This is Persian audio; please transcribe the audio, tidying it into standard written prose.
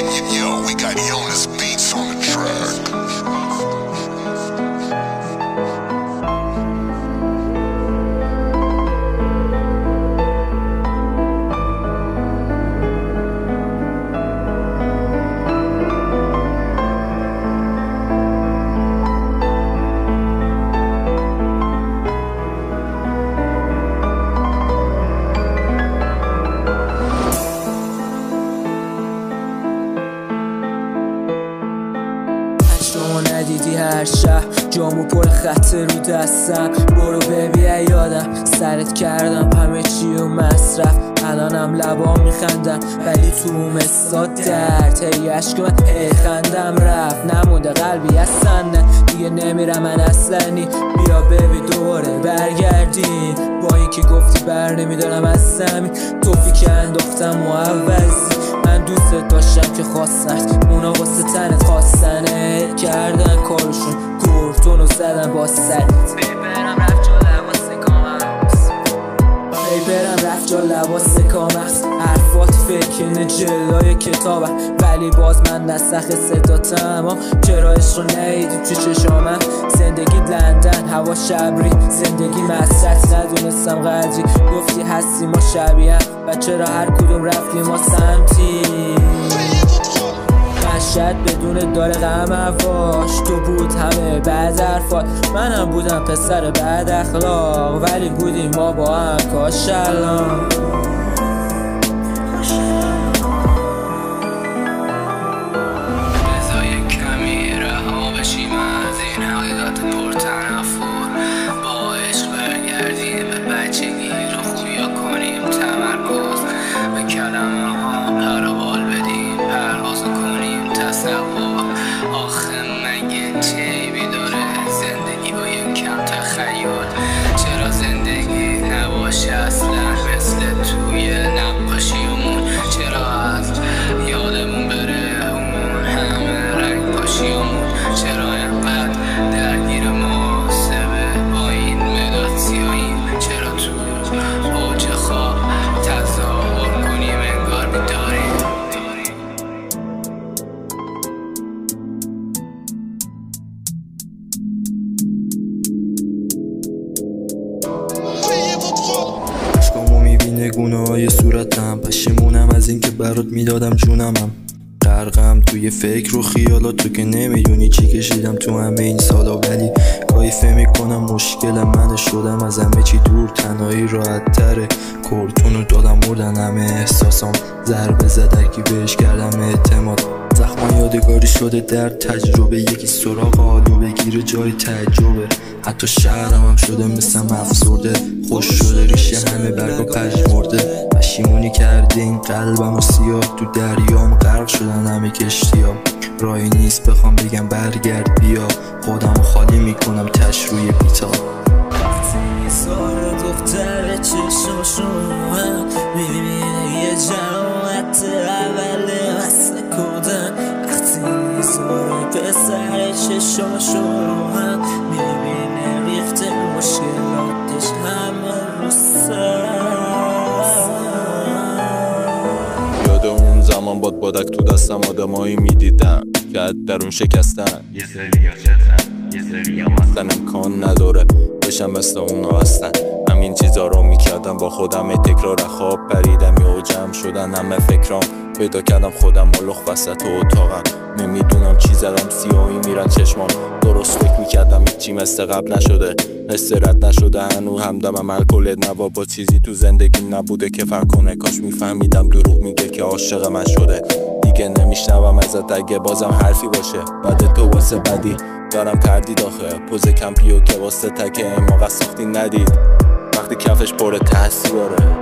Yo, we got Jonas Beats on the track. شما ندیدی هر شب جامو پر خطه رو دستم، برو ببین یادم سرت کردم همه چی و مصرف، الانم لبا میخندم ولی تو مستاد درد، هی عشق من خندم رفت نمونده قلبی اصلا دیگه نمیرم من اصلانی، بیا ببین دوباره برگردیم با اینکه گفتی بر نمیدارم از زمین، توفی که انداختم و عوضی من دوست داشتم که خواستن اونا واسه تنت خواستنه کردن کارشون کورتونو زدن با سرت، برم رفت جا لباس کامست برم رفت جا لباس کامست، حرفات فکرینه جلای کتابم ولی باز من نسخ صداتم، چرا عشق رو ندیدی تو چشامم، زندگی لندن هوا شبری زندگی مسرت ندونستم قدری، گفتی هستی ما شبیه و چرا هر کدوم رفتیم ما سمتی، شاید بدون داره غم هواش تو بود همه بعد حرفات، منم بودم پسر بعد اخلاق ولی بودیم ما با هم کاش الان بذار کمی رها بشیم از این حقیقت پرتنفر، با عشق برگردیم به بچگی رو خوبیا کنیم تمرکز، به کلمه ها پربال بدیم پرواز کنیم تصور، آخه مگه چه عیبی داره زندگی با یک کم تخیل، چرا زندگی نباشه اصلا مثل توی نقاشیمون، چرا از یادمون بره اون همه رنگ پاشیمون، چرا اینقدر درگیر محاسبه با این مداد سیاهیم، چرا تو اوج خواب تظاهر کنیم انگار بیداریم. عشقامو میبینه گونه های صورتم، پشیمونم از این که برات میدادم جونمم، غرقم توی فکر و خیالات، تو که نمیدونی چی کشیدم تو همه این سالا، ولی کایفه میکنم مشکلم منه، شدم از همه چی دور تنهایی راحت تره، کورتونو دادم مردن همه احساسام، ضربه زدکی بهش کردم اعتماد، زخمان یادگاری شده در تجربه، یکی سراغ حالو بگیره جای تعجبه، حتی شهرم هم شده مثلم افسرده، خوش شده ریشه همه برگا پژمرده، پشیمونی کرده این قلبم و سیاه، تو دریام غرق شدن همه کشتیام، راهی نیست بخوام بگم برگرد بیا، خودمو خالی میکنم تش روی بیتا، وقتی سال دختر چشماشو هم میبینه یه جماعت اوله مثل کودن، وقتی سال پسر چشماشو هم میبینه ریخته مشکلاتش همه رو سر، یاد اون زمان بادک تو دستم آدمایی میدیدم که از درون شکستن، یه سری ها چتن یه سری ها مستن، امکان نداره بشم مثل اونا هستن، همین چیزا رو میکردم با خودم، تکرار خواب پریدم یا جمع شدن همه فکرام، پیدا کردم خودم ملخ وسط اتاقم، نمیدونم چی زدم سیاهی میرن چشمام، درست فکر میکردم هیچی مثل قبل نشده، استرات نشده هنو همدمم الکل نوا، با چیزی تو زندگی نبوده که فرق کنه، کاش میفهمیدم دروغ میگه که عاشق من شده، دیگه نمیشنوم ازت اگه بازم حرفی باشه، بعد تو واسه بدی دارم کردی داخل پوز کمپیو که واسه تکه ما ساختی ندید، وقتی کفش پر تاثیر داره